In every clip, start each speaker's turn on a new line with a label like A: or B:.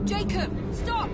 A: Jacob, stop!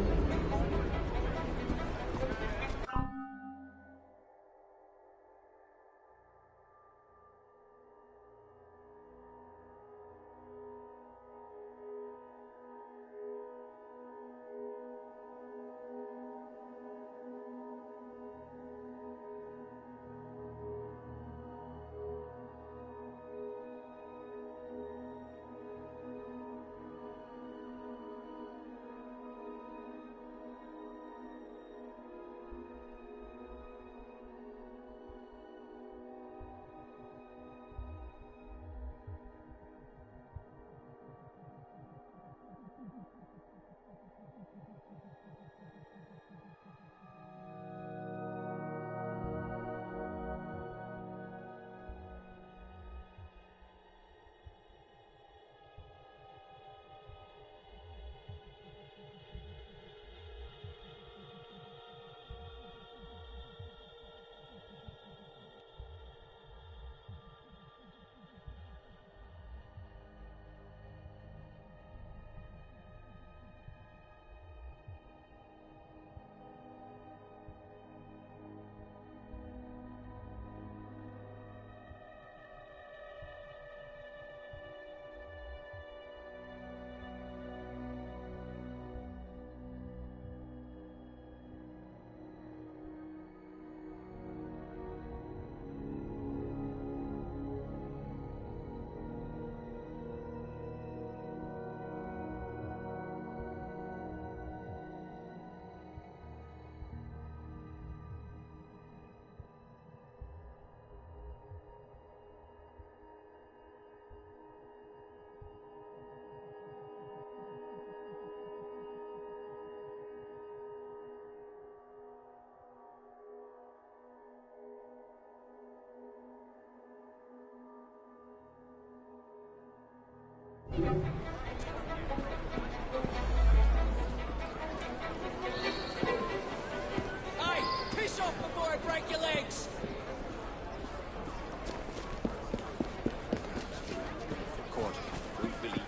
B: Hey, piss off before I break your legs!
C: Court, we believe.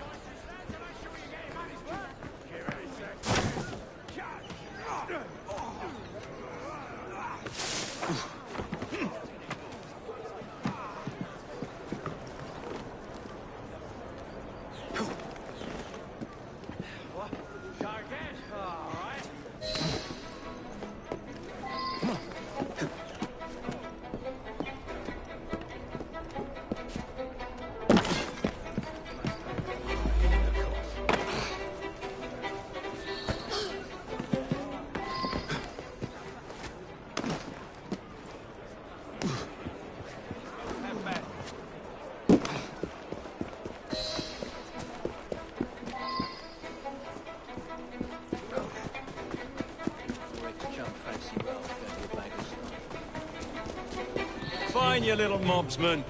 D: Fine, you little mobsman.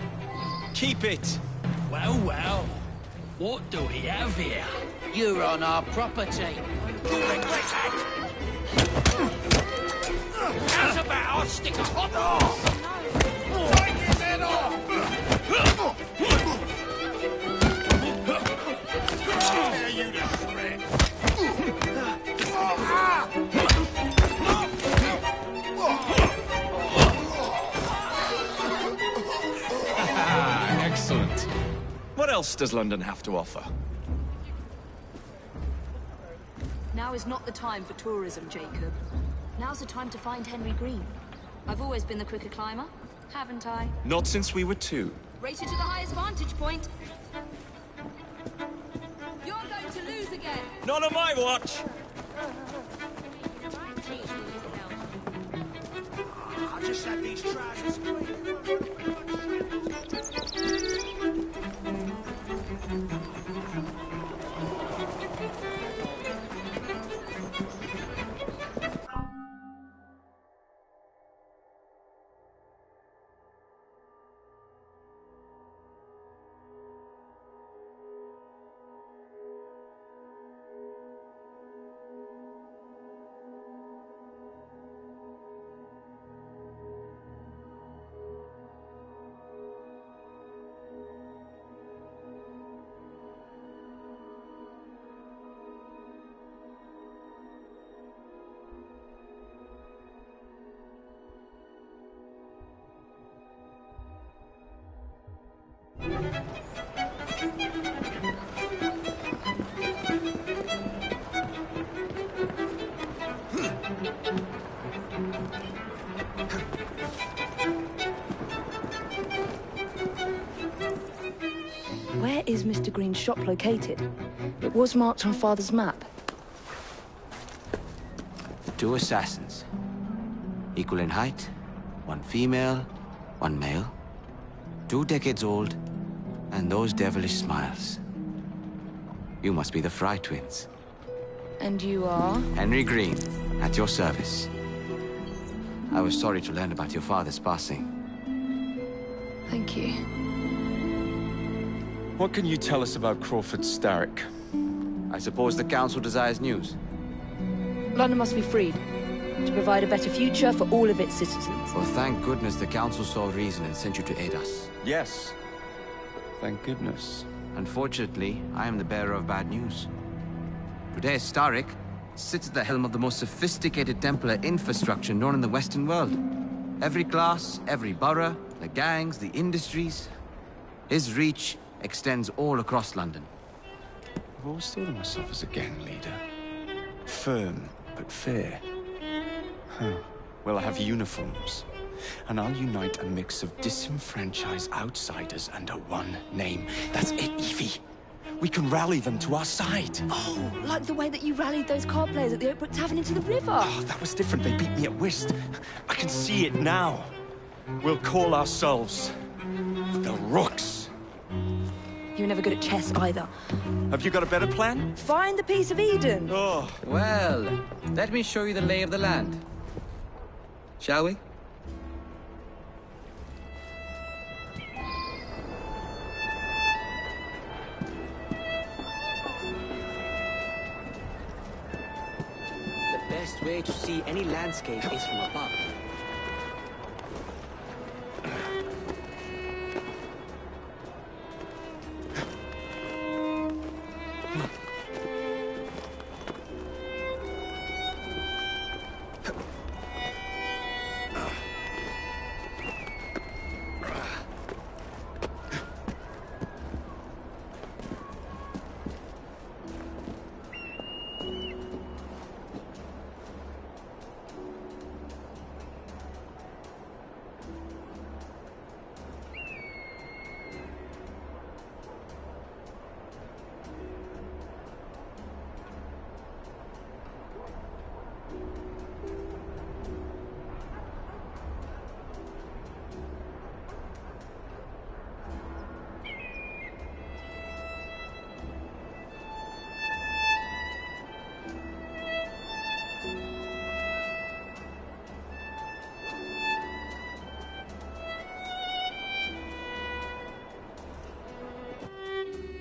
D: Keep it.
E: Well, well. What do we have here? You're on our property. You regret it! How's about I'll stick a hot off? Break his head off! Tear you to shreds!
D: Excellent. What else does London have to offer?
A: Now is not the time for tourism, Jacob. Now's the time to find Henry Green. I've always been the quicker climber, haven't I?
D: Not since we were two.
A: Race you to the highest vantage point. You're going to lose again.
D: Not on my watch!
E: I just had these trousers.
A: Where is Mr. Green's shop located? It was marked on Father's map.
F: 2 assassins. Equal in height, 1 female, 1 male. 2 decades old, and those devilish smiles. You must be the Fry twins.
A: And you are?
F: Henry Green, at your service. I was sorry to learn about your father's passing.
A: Thank you.
D: What can you tell us about Crawford Starrick?
F: I suppose the Council desires news.
A: London must be freed, to provide a better future for all of its citizens.
F: Well, thank goodness the Council saw reason and sent you to aid us.
D: Yes. Thank goodness.
F: Unfortunately, I am the bearer of bad news. Today, Starrick sits at the helm of the most sophisticated Templar infrastructure known in the Western world. Every class, every borough, the gangs, the industries. His reach extends all across London.
D: I've always thought of myself as a gang leader. Firm, but fair. Huh. Well, I have uniforms. And I'll unite a mix of disenfranchised outsiders under one name. That's it, Evie. We can rally them to our side.
A: Oh, like the way that you rallied those card players at the Oakbrook Tavern into the river.
D: Oh, that was different. They beat me at whist. I can see it now. We'll call ourselves the Rooks.
A: You were never good at chess either.
D: Have you got a better plan?
A: Find the piece of Eden.
D: Oh.
F: Well, let me show you the lay of the land. Shall we?
G: The best way to see any landscape is from above.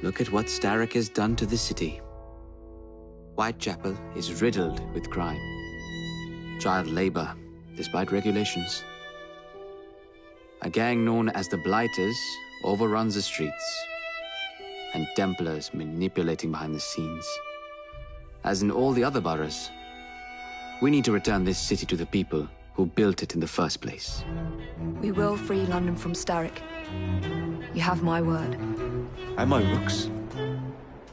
F: Look at what Starrick has done to the city. Whitechapel is riddled with crime. Child labor, despite regulations. A gang known as the Blighters overruns the streets, and Templars manipulating behind the scenes. As in all the other boroughs, we need to return this city to the people who built it in the first place.
A: We will free London from Starrick. You have my word.
D: Am I Rooks?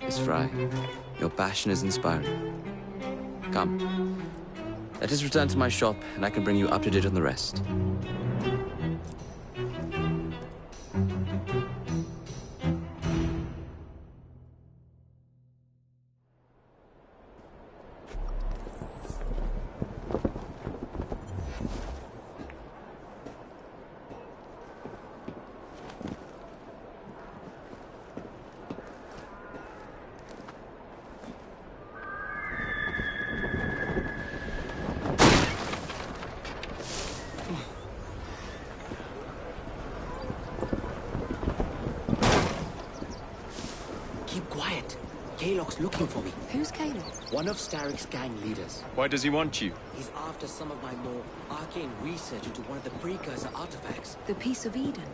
F: Miss Fry, your passion is inspiring. Come, let us return to my shop, and I can bring you up to date on the rest.
G: Kaylock's looking for me.
A: Who's Kaylock?
G: One of Starrick's gang leaders.
D: Why does he want you?
G: He's after some of my more arcane research into one of the precursor artifacts.
A: The piece of Eden.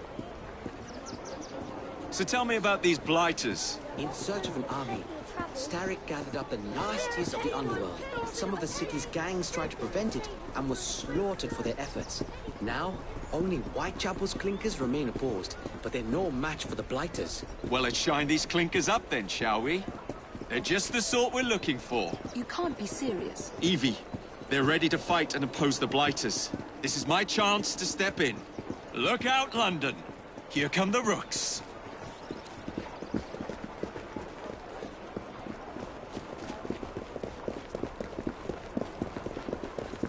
D: So tell me about these blighters.
G: In search of an army, Starrick gathered up the nastiest of the underworld. Some of the city's gangs tried to prevent it and were slaughtered for their efforts. Now, only Whitechapel's clinkers remain opposed, but they're no match for the blighters.
D: Well, let's shine these clinkers up then, shall we? They're just the sort we're looking for.
A: You can't be serious.
D: Evie, they're ready to fight and oppose the blighters. This is my chance to step in. Look out, London. Here come the rooks.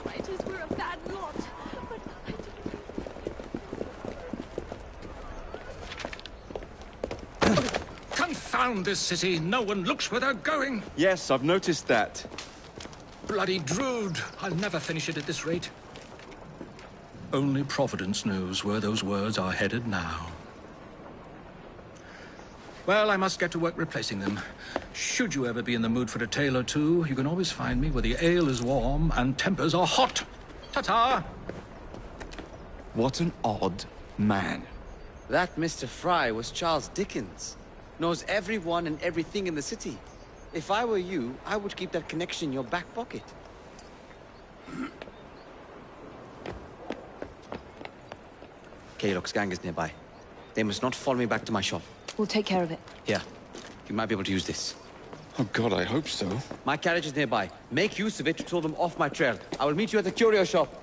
A: Blighters were a bad lot, but
H: Confound this city! No one looks where they're going!
D: Yes, I've noticed that.
H: Bloody Drood! I'll never finish it at this rate. Only Providence knows where those words are headed now. Well, I must get to work replacing them. Should you ever be in the mood for a tale or two, you can always find me where the ale is warm and tempers are hot. Ta-ta!
D: What an odd man.
G: That Mr. Fry was Charles Dickens. Knows everyone and everything in the city. If I were you, I would keep that connection in your back pocket. Kaylock's gang is nearby. They must not follow me back to my shop.
A: we'll take care of it.
G: Here, you might be able to use this.
D: Oh God, I hope so.
G: My carriage is nearby. Make use of it to throw them off my trail. I will meet you at the curio shop.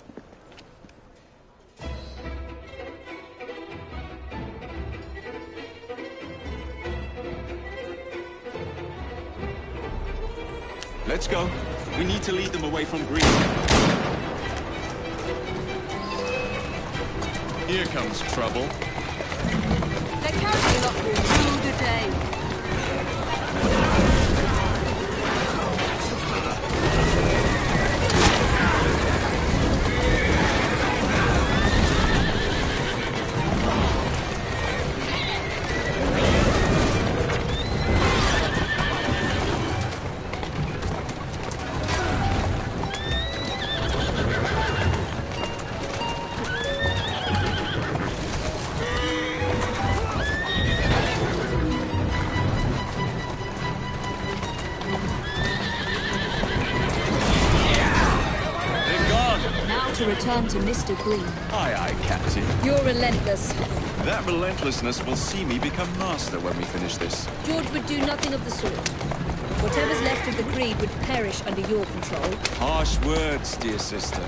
D: Let's go. We need to lead them away from Green. Here comes trouble.
A: They're carrying up through the day. To return to Mr. Green.
D: Aye, aye, Captain.
A: You're relentless.
D: That relentlessness will see me become master when we finish this.
A: George would do nothing of the sort. Whatever's left of the Creed would perish under your control.
D: Harsh words, dear sister.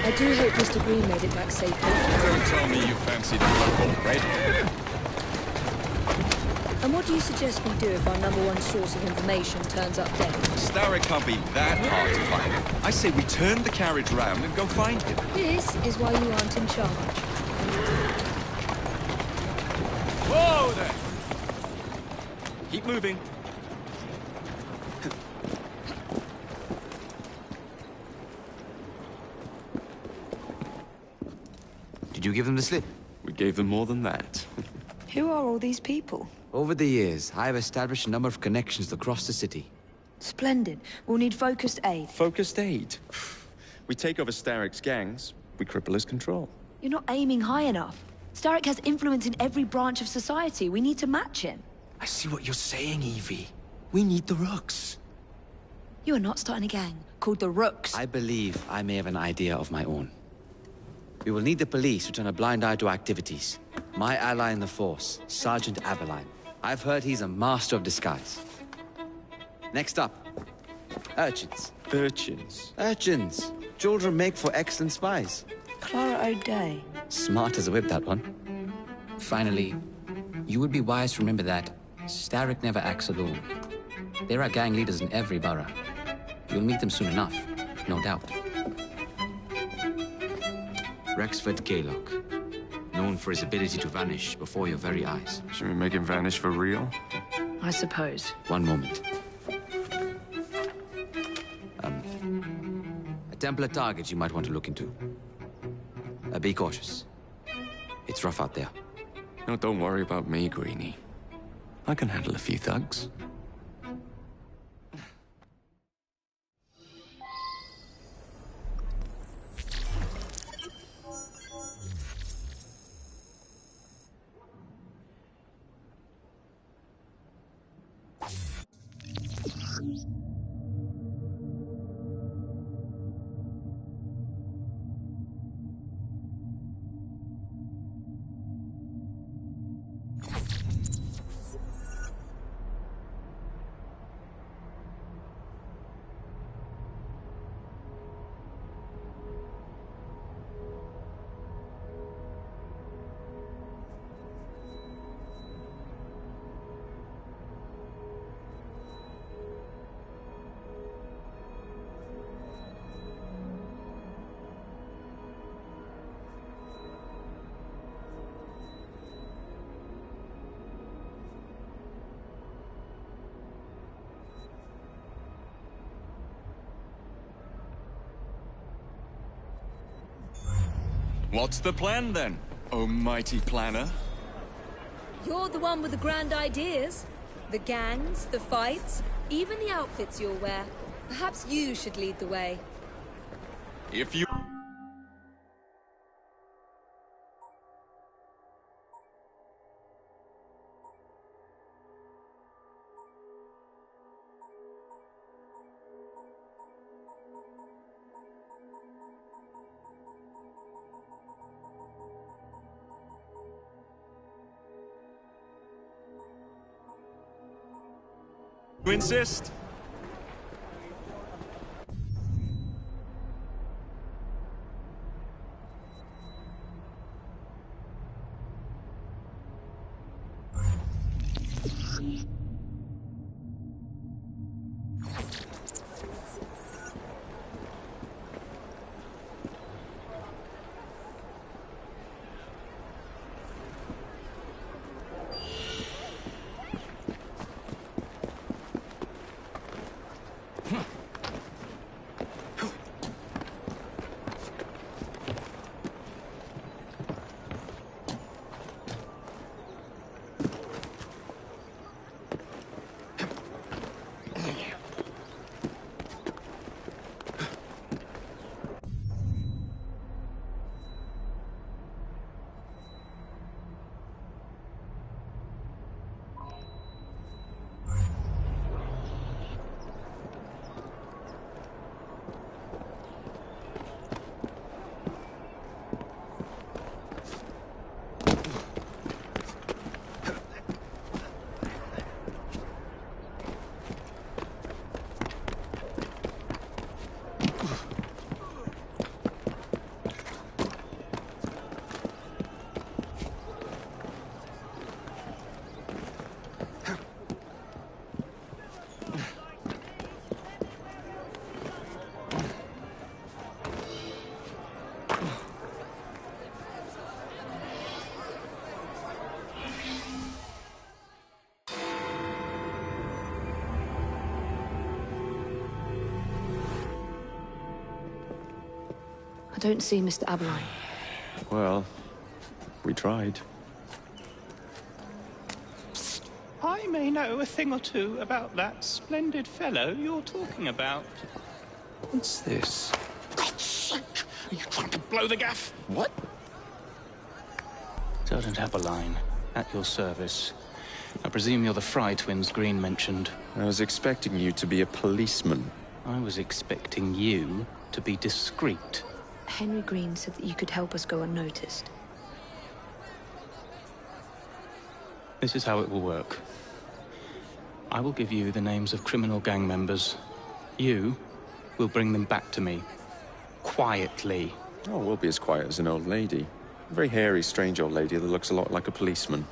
A: I do hope Mr. Green made it back safely.
D: Don't tell me you fancied a local red.
A: And what do you suggest we do if our #1 source of information turns up dead?
D: Starrick can't be that hard to find. I say we turn the carriage round and go find him.
A: This is why you aren't in charge.
D: Whoa there! Keep moving.
F: Did you give them the slip?
D: We gave them more than that.
A: Who are all these people?
F: Over the years, I have established a number of connections across the city.
A: Splendid. We'll need focused aid.
D: Focused aid. We take over Starrick's gangs, we cripple his control.
A: You're not aiming high enough. Starrick has influence in every branch of society. We need to match him.
D: I see what you're saying, Evie. We need the rooks.
A: You are not starting a gang called the Rooks.
F: I believe I may have an idea of my own. We will need the police to turn a blind eye to activities. My ally in the force, Sergeant Aberline. I've heard he's a master of disguise. Next up, urchins.
D: Urchins.
F: Urchins. Children make for excellent spies.
A: Clara O'Day.
F: Smart as a whip, that one. Finally, you would be wise to remember that Starrick never acts alone. There are gang leaders in every borough. You'll meet them soon enough, no doubt. Rexford Kaylock, known for his ability to vanish before your very eyes.
D: Should we make him vanish for real?
A: I suppose.
F: One moment. A Templar target you might want to look into. Be cautious. It's rough out there.
D: No, don't worry about me, Greenie. I can handle a few thugs.
I: What's the plan then, oh mighty planner?
A: You're the one with the grand ideas. The gangs, the fights, even the outfits you'll wear. Perhaps you should lead the way.
I: If you... You insist?
A: I don't see Mr. Abberline.
D: Well, we tried.
J: I may know a thing or two about that splendid fellow you're talking about.
D: What's this?
J: God's sake! Are you trying to blow the gaff?
D: What?
J: Sergeant Abberline, at your service. I presume you're the Fry twins Green mentioned.
D: I was expecting you to be a policeman.
J: I was expecting you to be discreet.
A: Henry Green said that you could help us go unnoticed.
J: This is how it will work. I will give you the names of criminal gang members. You will bring them back to me. Quietly.
D: Oh, we'll be as quiet as an old lady. A very hairy, strange old lady that looks a lot like a policeman.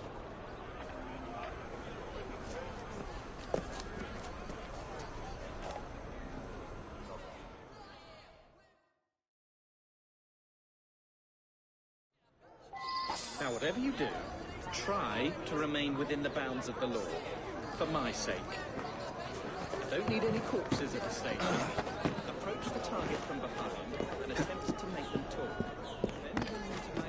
K: Now, whatever you do, try to remain within the bounds of the law. For my sake. I don't need any corpses at the station. Approach the target from behind and attempt to make them talk. Then bring them to my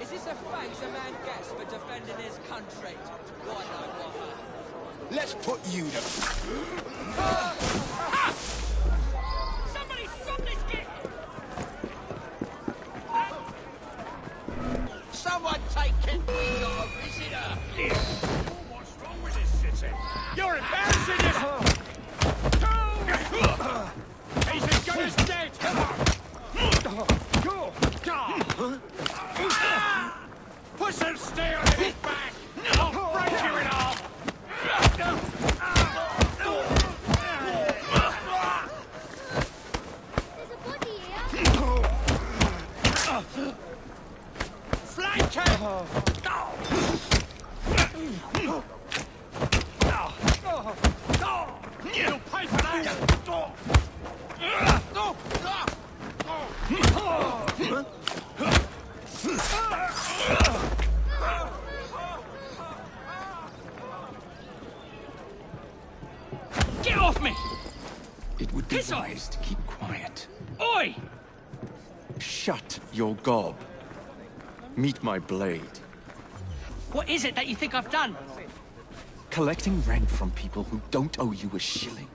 B: Is this a thanks a man gets for defending his country? Why not,
C: Let's put you to...
E: Somebody stop this kid!
B: Someone take it! We got a visitor!
C: What's wrong with this city?
B: You're embarrassing this!
C: He's as good as dead!
B: Put some steel in his back! I'll break you in half! Flank him! You'll pay for that!
E: Get off me!
D: It would be
E: Piss off.
D: wise to keep quiet.
E: Oi!
I: Shut your gob. Meet my blade.
E: What is it that you think I've done?
I: Collecting rent from people who don't owe you a shilling.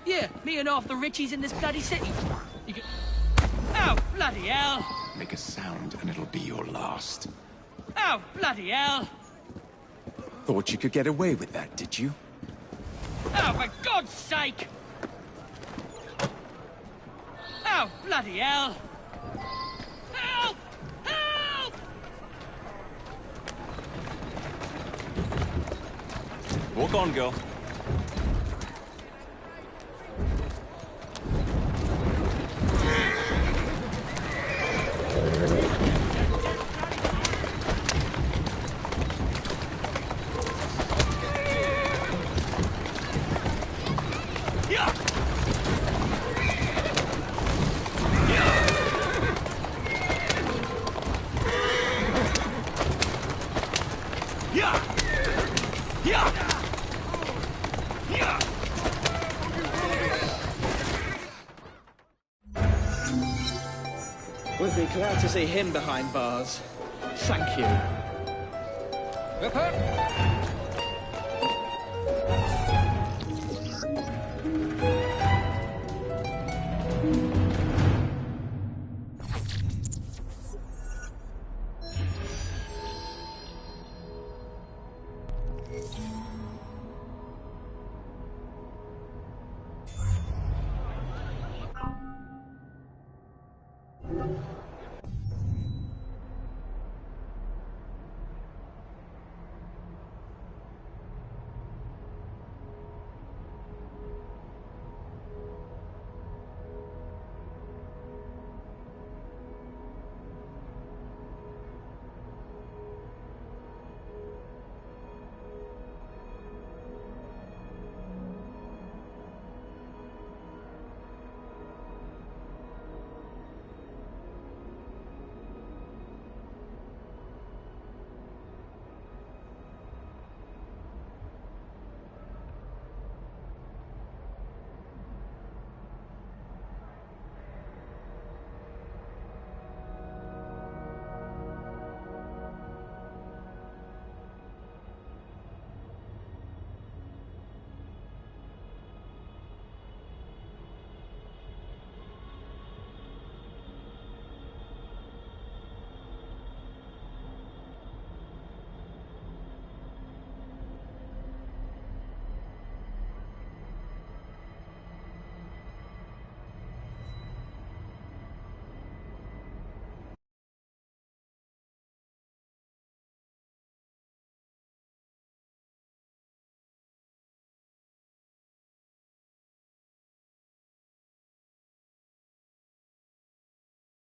E: Yeah, me and half the richies in this bloody city. You can... Oh, bloody hell!
D: Make a sound and it'll be your last.
E: Oh, bloody hell!
I: Thought you could get away with that, did you?
E: Oh, for God's sake! Oh, bloody hell! Help! Help!
I: Walk on, girl.
K: Would be glad to see him behind bars. Thank you.
G: you